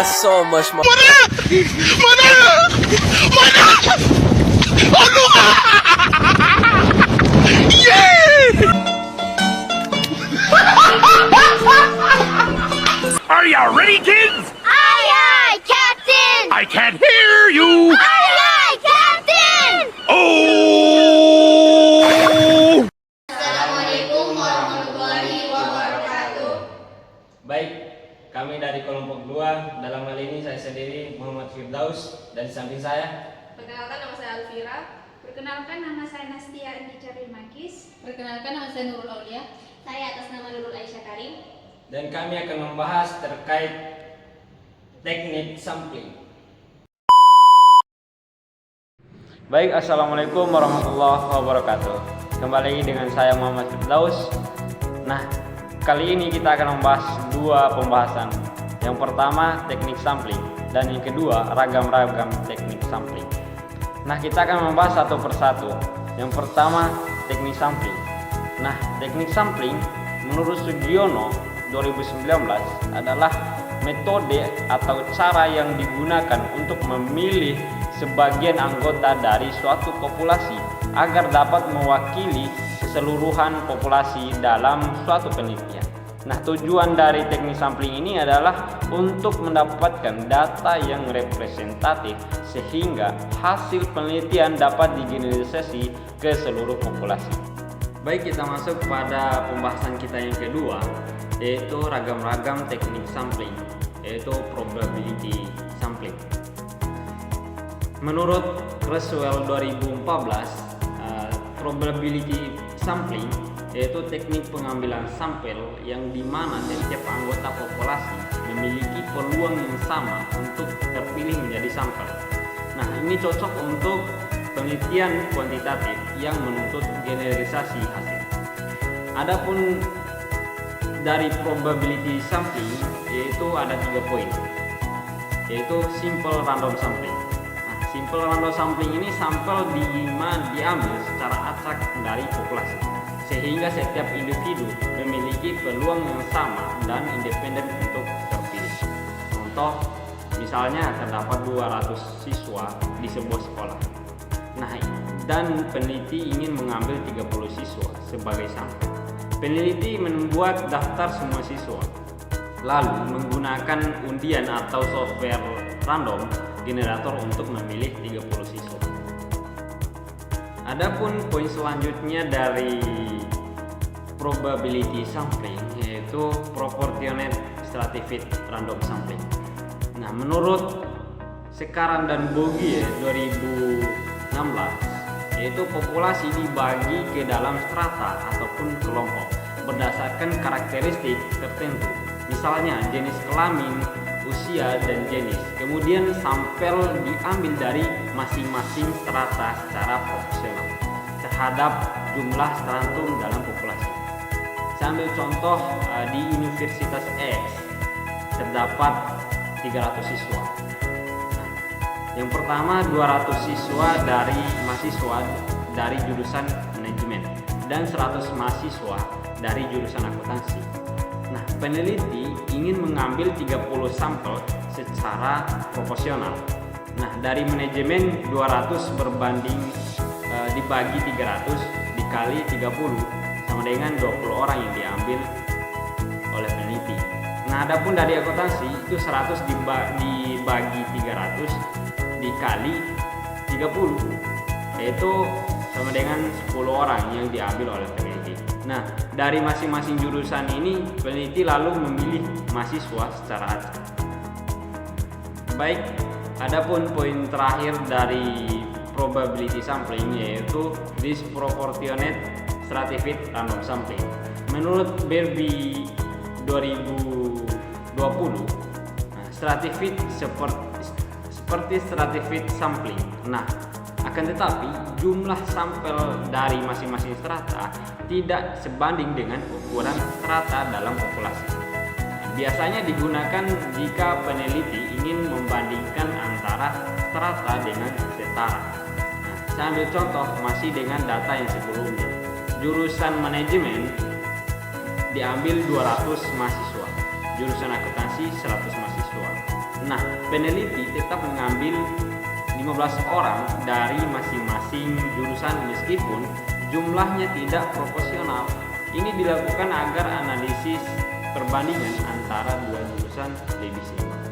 got so much more. Are you ready, kids? Aye, aye, Captain! I can't hear you. Aye, aye, Captain! Oh! Assalamualaikum warahmatullahi wabarakatuh. Baik, kami dari kelompok 2. Dalam hal ini saya sendiri Muhammad Firdaus, dan di samping saya Perkenalkan, nama saya Alfira. Perkenalkan, nama saya Nastia Andi Charil Magis. Perkenalkan, nama saya Nurul Aulia. Saya atas nama Nurul Aisyah Karim. dan kami akan membahas terkait teknik sampling. Baik, assalamualaikum warahmatullahi wabarakatuh. Kembali lagi dengan saya Muhammad Firdaus. Nah, kali ini kita akan membahas dua pembahasan. Yang pertama teknik sampling, dan yang kedua ragam-ragam teknik sampling. Nah, kita akan membahas satu persatu. Yang pertama teknik sampling. Nah, teknik sampling menurut Sugiono 2019 adalah metode atau cara yang digunakan untuk memilih sebagian anggota dari suatu populasi agar dapat mewakili keseluruhan populasi dalam suatu penelitian. Nah, tujuan dari teknik sampling ini adalah untuk mendapatkan data yang representatif sehingga hasil penelitian dapat digeneralisasi ke seluruh populasi. Baik, kita masuk pada pembahasan kita yang kedua, yaitu ragam-ragam teknik sampling, yaitu probability sampling. Menurut Creswell 2014, probability sampling yaitu teknik pengambilan sampel yang dimana setiap anggota populasi memiliki peluang yang sama untuk terpilih menjadi sampel. Nah, ini cocok untuk penelitian kuantitatif yang menuntut generalisasi hasil. Adapun dari probability sampling yaitu ada 3 poin, yaitu simple random sampling. Nah, simple random sampling ini sampel diambil secara acak dari populasi, sehingga setiap individu memiliki peluang yang sama dan independen untuk terpilih. Contoh, misalnya terdapat 200 siswa di sebuah sekolah. Nah, dan peneliti ingin mengambil 30 siswa sebagai sampel. Peneliti membuat daftar semua siswa, lalu menggunakan undian atau software random generator untuk memilih 30 siswa. Adapun poin selanjutnya dari probability sampling yaitu proportionate stratified random sampling. Nah, menurut Sekaran dan Bogie 2016, yaitu populasi dibagi ke dalam strata ataupun kelompok berdasarkan karakteristik tertentu, misalnya jenis kelamin, usia, dan jenis. Kemudian sampel diambil dari masing-masing strata secara proporsional terhadap jumlah stratun dalam populasi. Saya ambil contoh di Universitas X terdapat 300 siswa. Nah, yang pertama 200 siswa dari mahasiswa dari jurusan manajemen dan 100 mahasiswa dari jurusan akuntansi. Nah, peneliti ingin mengambil 30 sampel secara proporsional. Nah, dari manajemen 200 berbanding dibagi 300 dikali 30 sama dengan 20 orang yang diambil oleh peneliti. Nah, adapun dari akuntansi itu 100 dibagi 300 dikali 30, yaitu sama dengan 10 orang yang diambil oleh peneliti. Nah, dari masing-masing jurusan ini peneliti lalu memilih mahasiswa secara acak. Baik, adapun poin terakhir dari probability sampling yaitu disproportionate stratified random sampling. Menurut Barbie 2020, stratified seperti stratified sampling. Nah, akan tetapi jumlah sampel dari masing-masing strata tidak sebanding dengan ukuran strata dalam populasi. Biasanya digunakan jika peneliti ingin membandingkan antara strata dengan setara. Nah, saya ambil contoh masih dengan data yang sebelumnya. Jurusan manajemen diambil 200 mahasiswa, jurusan akuntansi 100 mahasiswa. Nah, peneliti tetap mengambil 15 orang dari masing-masing jurusan meskipun jumlahnya tidak proporsional. Ini dilakukan agar analisis perbandingan antara dua jurusan lebih seimbang.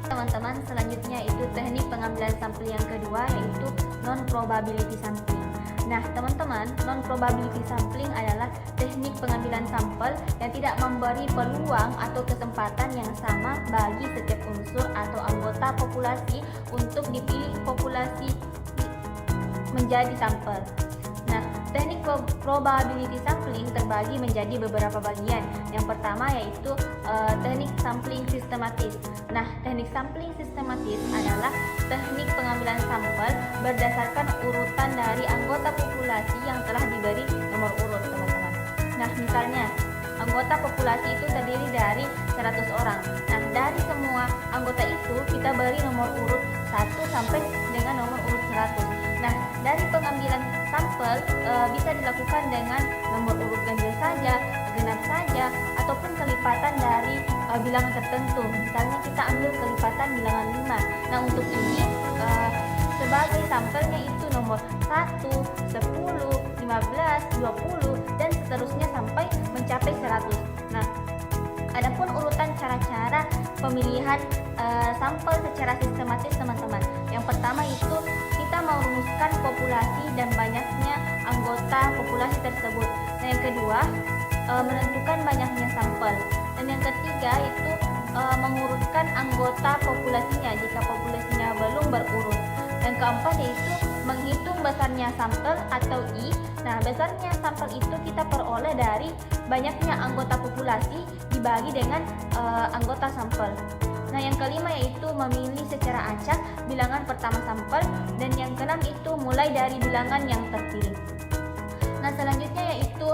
Teman-teman, selanjutnya itu teknik pengambilan sampel yang kedua, yaitu non-probability sampling. Nah, teman-teman, non-probability sampling adalah teknik pengambilan sampel yang tidak memberi peluang atau kesempatan yang sama bagi setiap unsur atau anggota populasi untuk dipilih populasi menjadi sampel. Nah, teknik probability sampling terbagi menjadi beberapa bagian. Yang pertama yaitu teknik sampling sistematis. Nah, teknik sampling sistematis adalah teknik pengambilan sampel berdasarkan urutan dari anggota populasi yang telah diberi nomor urut, teman-teman. Nah, misalnya anggota populasi itu terdiri dari 100 orang. Nah, dari semua anggota itu kita beri nomor urut 1 sampai dengan nomor urut 100. Nah, dari pengambilan sampel bisa dilakukan dengan nomor urut ganjil saja, genap saja, ataupun kelipatan dari bilangan tertentu. Misalnya kita ambil kelipatan bilangan 5. Nah, untuk ini sebagai sampelnya itu nomor 1, 10, 15, 20, dan seterusnya sampai mencapai 100. Nah, adapun urutan cara-cara pemilihan sampel secara sistematis, teman-teman. Yang pertama itu kita merumuskan populasi dan banyaknya anggota populasi tersebut. Nah, yang kedua menentukan banyaknya sampel. Dan yang ketiga itu mengurutkan anggota populasinya jika populasinya belum berurut. Dan keempat yaitu menghitung besarnya sampel atau I. Nah, besarnya sampel itu kita peroleh dari banyaknya anggota populasi dibagi dengan anggota sampel. Nah, yang kelima yaitu memilih secara acak bilangan pertama sampel, dan yang keenam itu mulai dari bilangan yang terpilih. Nah, selanjutnya yaitu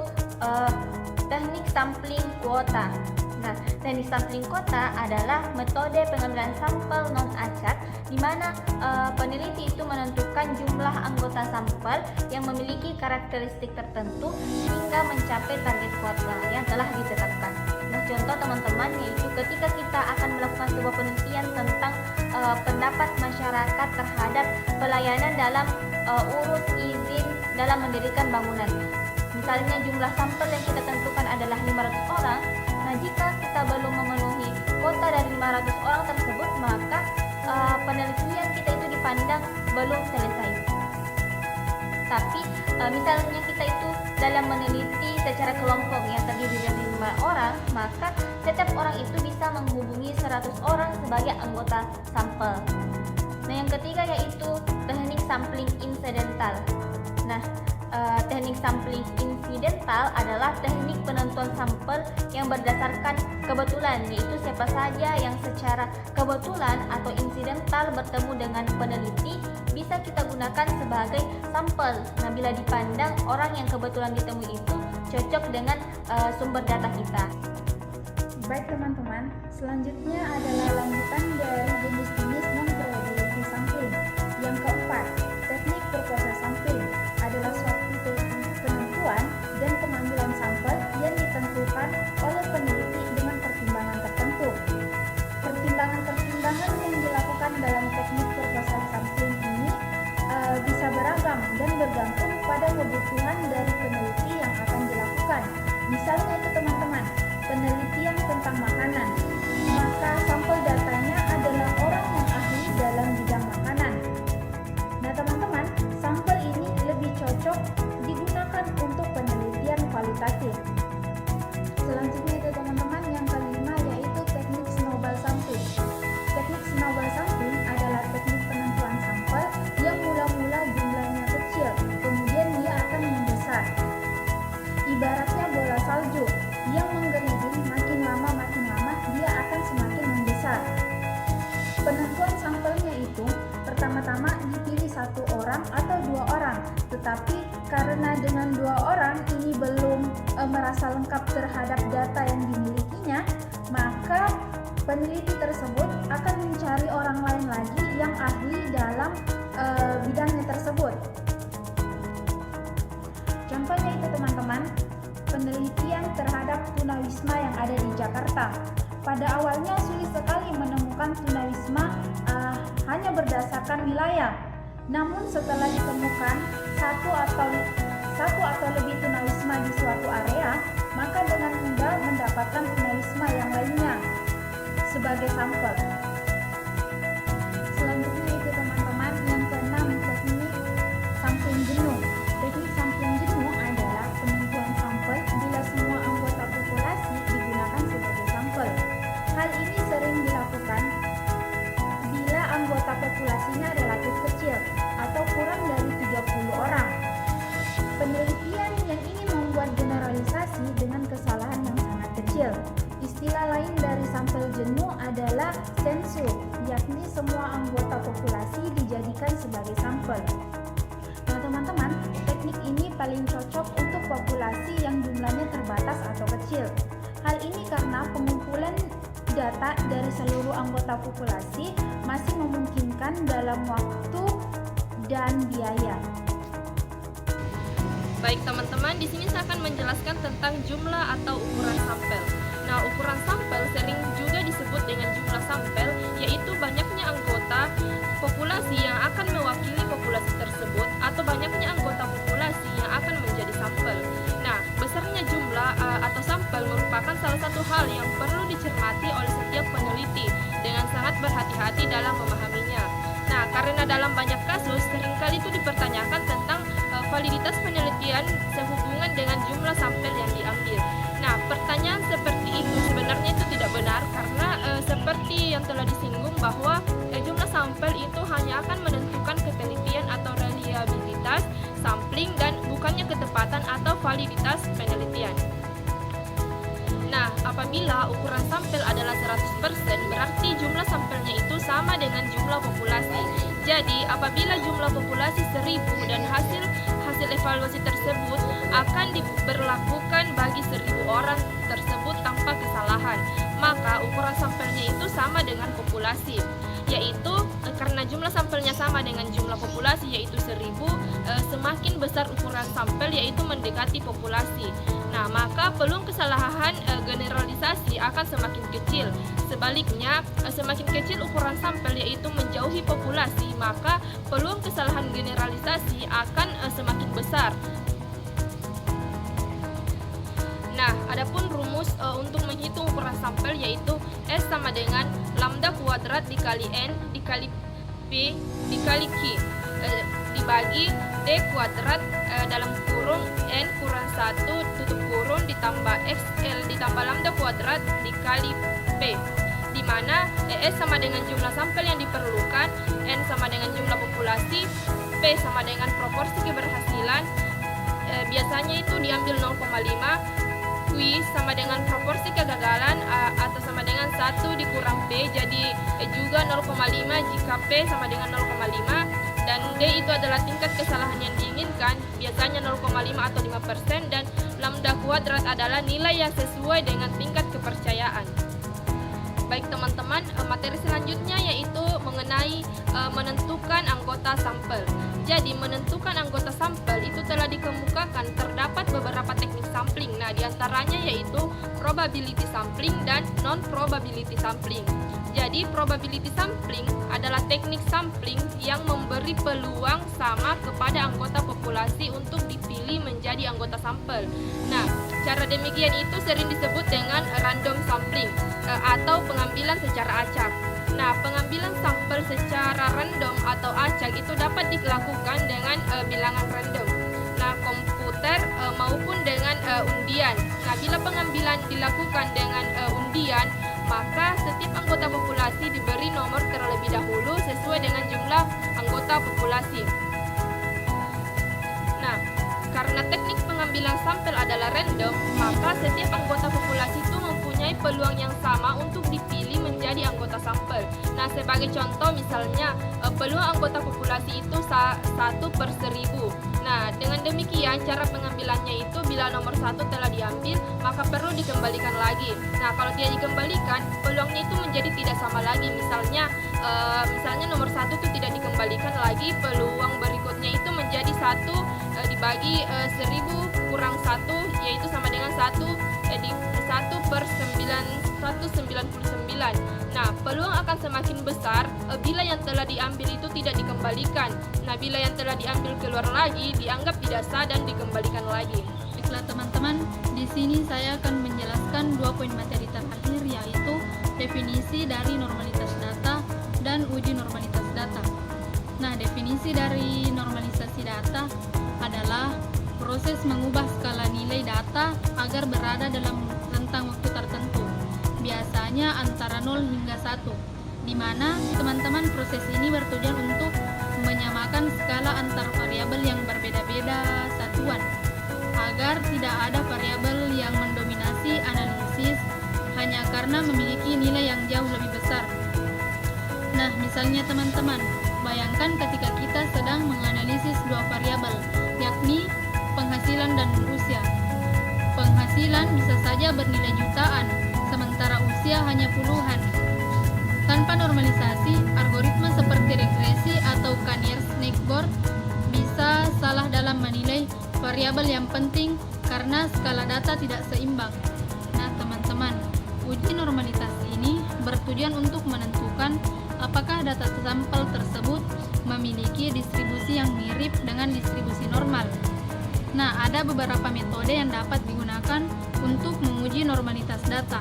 teknik sampling kuota. Nah, teknik sampling kuota adalah metode pengambilan sampel non acak di mana peneliti itu menentukan jumlah anggota sampel yang memiliki karakteristik tertentu hingga mencapai target kuota yang telah ditetapkan. Nah, contoh teman-teman yaitu ketika kita akan melakukan sebuah penelitian tentang pendapat masyarakat terhadap pelayanan dalam urus izin dalam mendirikan bangunan. Misalnya jumlah sampel yang kita tentukan adalah 500 orang. Nah, jika kita belum memenuhi kuota dari 500 orang tersebut, maka penelitian kita itu dipandang belum selesai. Tapi misalnya kita itu dalam meneliti secara kelompok yang terdiri dari 5 orang, maka setiap orang itu bisa menghubungi 100 orang sebagai anggota sampel. Nah, yang ketiga yaitu teknik sampling insidental. Nah, teknik sampling insidental adalah teknik penentuan sampel yang berdasarkan kebetulan, yaitu siapa saja yang secara kebetulan atau insidental bertemu dengan peneliti bisa kita gunakan sebagai sampel. Nah, bila dipandang orang yang kebetulan ditemui itu cocok dengan sumber data kita. Baik teman-teman, selanjutnya adalah lanjutan dari jenis-jenis non-probability sampling. Yang keempat, teknik purpose sampling adalah suatu penentuan dan pengambilan sampel yang ditentukan oleh peneliti dengan pertimbangan tertentu. Pertimbangan-pertimbangan yang dilakukan dalam teknik purpose sampling ini bisa beragam dan bergantung pada kebutuhan dari peneliti yang akan dilakukan. Misalnya itu teman-teman, penelitian tentang makanan, maka sampel datanya adalah orang yang ahli dalam bidang makanan. Nah teman-teman, sampel ini lebih cocok digunakan untuk penelitian kualitatif. Selanjutnya itu teman-teman, yang kelima yaitu teknik snowball sampling. Teknik snowball sampling adalah teknik penentuan sampel yang mula-mula jumlahnya kecil, kemudian dia akan membesar. Ibaratnya bola salju yang menggelinding, makin lama dia akan semakin membesar. Penentuan sampelnya itu pertama-tama dipilih 1 orang atau 2 orang, tetapi karena dengan 2 orang ini belum merasa lengkap terhadap data yang dimilikinya, maka peneliti tersebut akan mencari orang lain lagi yang ahli dalam bidangnya tersebut. Contohnya itu teman-teman, penelitian terhadap tunawisma yang ada di Jakarta. pada awalnya sulit sekali menemukan tunawisma hanya berdasarkan wilayah. Namun setelah ditemukan satu atau lebih tunawisma di suatu area, maka dengan mudah mendapatkan tunawisma yang lainnya sebagai sampel. Selanjutnya itu teman-teman, yang keenam, teknik sampling jenuh. Teknik sampling jenuh adalah penentuan sampel bila semua anggota populasi digunakan sebagai sampel. Hal ini sering dilakukan bila anggota populasinya relatif kecil atau kurang dari 30 orang. Penelitian yang ingin membuat generalisasi dengan kesalahan yang sangat kecil. Istilah lain dari sampel jenuh adalah sensu, yakni semua anggota populasi dijadikan sebagai sampel. Nah teman-teman, teknik ini paling cocok untuk populasi yang jumlahnya terbatas atau kecil. Hal ini karena pengumpulan data dari seluruh anggota populasi masih memungkinkan dalam waktu dan biaya. Baik teman-teman, di sini saya akan menjelaskan tentang jumlah atau ukuran sampel. Nah, ukuran sampel sering juga disebut dengan jumlah sampel, yaitu banyaknya anggota populasi yang akan mewakili populasi tersebut atau banyaknya anggota populasi yang akan menjadi sampel. Nah, besarnya jumlah atau sampel merupakan salah satu hal yang perlu dicermati oleh setiap peneliti dengan sangat berhati-hati dalam memahaminya. Nah, karena dalam banyak kasus seringkali itu dipertanyakan tentang validitas penelitian sehubungan dengan jumlah sampel yang diambil. Nah, pertanyaan seperti itu sebenarnya itu tidak benar karena seperti yang telah disinggung bahwa jumlah sampel itu hanya akan menentukan ketelitian atau reliabilitas sampling dan bukannya ketepatan atau validitas penelitian. Nah, apabila ukuran sampel adalah 100%, berarti jumlah sampelnya itu sama dengan jumlah populasi. Jadi, apabila jumlah populasi 1000 dan hasil evaluasi tersebut akan diberlakukan bagi 1000 orang tersebut tanpa kesalahan, maka ukuran sampelnya itu sama dengan populasi. Yaitu karena jumlah sampelnya sama dengan jumlah populasi yaitu 1000, semakin besar ukuran sampel yaitu mendekati populasi. Nah, maka peluang kesalahan generalisasi akan semakin kecil. Sebaliknya, semakin kecil ukuran sampel yaitu menjauhi populasi, maka peluang kesalahan generalisasi akan semakin besar. Nah, adapun rumus untuk menghitung ukuran sampel yaitu S sama dengan lambda kuadrat dikali N dikali P dikali Q dibagi D kuadrat dalam kurung N kurang 1 tutup kurung ditambah XL ditambah lambda kuadrat dikali P, di mana S sama dengan jumlah sampel yang diperlukan, N sama dengan jumlah populasi, P sama dengan proporsi keberhasilan, biasanya itu diambil 0,5, Q sama dengan proporsi kegagalan atau sama dengan 1 dikurang P, jadi juga 0,5 jika P sama dengan 0,5, dan D itu adalah tingkat kesalahan yang diinginkan, biasanya 0,5 atau 5%, dan lambda kuadrat adalah nilai yang sesuai dengan tingkat kepercayaan. Baik teman-teman, materi selanjutnya yaitu mengenai menentukan anggota sampel. Jadi menentukan anggota sampel itu telah dikemukakan terdapat beberapa teknik sampling. Nah, diantaranya yaitu probability sampling dan non-probability sampling. Jadi probability sampling adalah teknik sampling yang memberi peluang sama kepada anggota populasi untuk dipilih menjadi anggota sampel. Nah, cara demikian itu sering disebut dengan random sampling atau pengambilan secara acak. Nah, pengambilan sampel secara random atau acak itu dapat dilakukan dengan bilangan random. Nah, komputer maupun dengan undian. Nah, bila pengambilan dilakukan dengan undian, maka setiap anggota populasi diberi nomor terlebih dahulu sesuai dengan jumlah anggota populasi. Nah, karena teknik pengambilan sampel adalah random, maka setiap anggota populasi itu mempunyai peluang yang sama untuk dipilih menjadi anggota sampel. Nah, sebagai contoh misalnya peluang anggota populasi itu 1/1000. Nah, dengan demikian cara pengambilannya itu bila nomor 1 telah diambil, maka perlu dikembalikan lagi. Nah, kalau tidak dikembalikan, peluangnya itu menjadi tidak sama lagi. Misalnya nomor 1 itu tidak dikembalikan lagi, peluang berikutnya itu menjadi 1 dibagi 1000 kurang 1, yaitu sama dengan 1 di 1/199. Nah, peluang akan semakin besar bila yang telah diambil itu tidak dikembalikan. Nah, bila yang telah diambil keluar lagi, dianggap tidak sah dan dikembalikan lagi. Baiklah teman-teman, di sini saya akan menjelaskan 2 poin materi terakhir, yaitu definisi dari normalitas data dan uji normalitas data. Nah, definisi dari normalisasi data adalah proses mengubah skala nilai data agar berada dalam rentang waktu tertentu, biasanya antara 0 hingga 1, di mana teman-teman proses ini bertujuan untuk menyamakan skala antar variabel yang berbeda-beda satuan, agar tidak ada variabel yang mendominasi analisis hanya karena memiliki nilai yang jauh lebih besar. Nah, misalnya teman-teman, bayangkan ketika kita sedang menganalisis 2 variabel, yakni penghasilan dan usia. Penghasilan bisa saja bernilai jutaan, sementara usia hanya puluhan. Tanpa normalisasi, algoritma seperti regresi atau Cannier-Snecke bisa salah dalam menilai variabel yang penting karena skala data tidak seimbang. Nah, teman-teman, uji normalitas ini bertujuan untuk menentukan apakah data sampel tersebut memiliki distribusi yang mirip dengan distribusi normal. Nah, ada beberapa metode yang dapat digunakan untuk menguji normalitas data.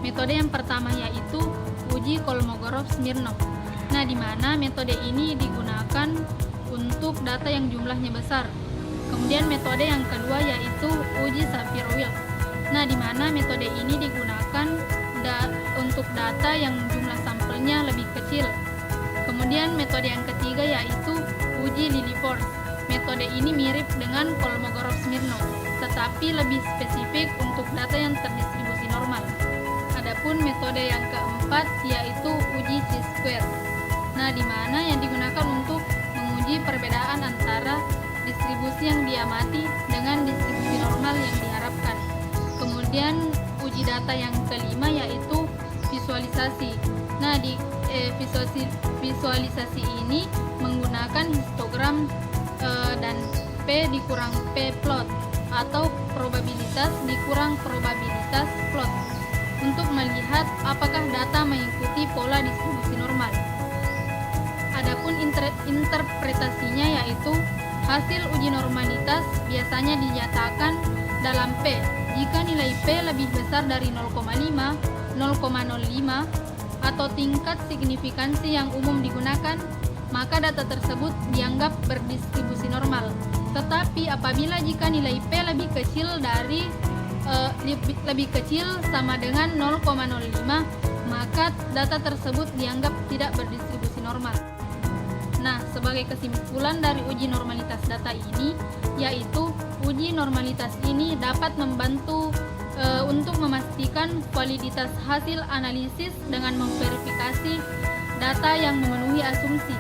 Metode yang pertama yaitu uji Kolmogorov-Smirnov. Nah, di mana metode ini digunakan untuk data yang jumlahnya besar. Kemudian metode yang kedua yaitu uji Shapiro-Wilk. Nah, di mana metode ini digunakan untuk data yang jumlah sampelnya lebih kecil. Kemudian metode yang ketiga yaitu uji Lilliefors. Metode ini mirip dengan Kolmogorov-Smirnov, tetapi lebih spesifik untuk data yang terdistribusi normal. Adapun metode yang keempat yaitu uji Chi-square. Nah, di mana yang digunakan untuk menguji perbedaan antara distribusi yang diamati dengan distribusi normal yang diharapkan. Kemudian uji data yang kelima yaitu visualisasi. Nah, di visualisasi ini menggunakan histogram dan P dikurang P plot atau probabilitas dikurang probabilitas plot untuk melihat apakah data mengikuti pola distribusi normal. Adapun interpretasinya yaitu hasil uji normalitas biasanya dinyatakan dalam P. Jika nilai P lebih besar dari 0,5, 0,05 atau tingkat signifikansi yang umum digunakan, maka data tersebut dianggap berdistribusi normal. Tetapi apabila jika nilai P lebih kecil sama dengan 0,05, maka data tersebut dianggap tidak berdistribusi normal. Nah, sebagai kesimpulan dari uji normalitas data ini, yaitu uji normalitas ini dapat membantu untuk memastikan validitas hasil analisis dengan memverifikasi data yang memenuhi asumsi.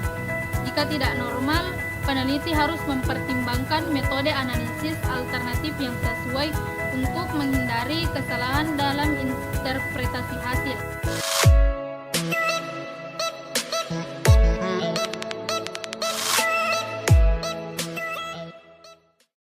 Jika tidak normal, peneliti harus mempertimbangkan metode analisis alternatif yang sesuai untuk menghindari kesalahan dalam interpretasi hasil.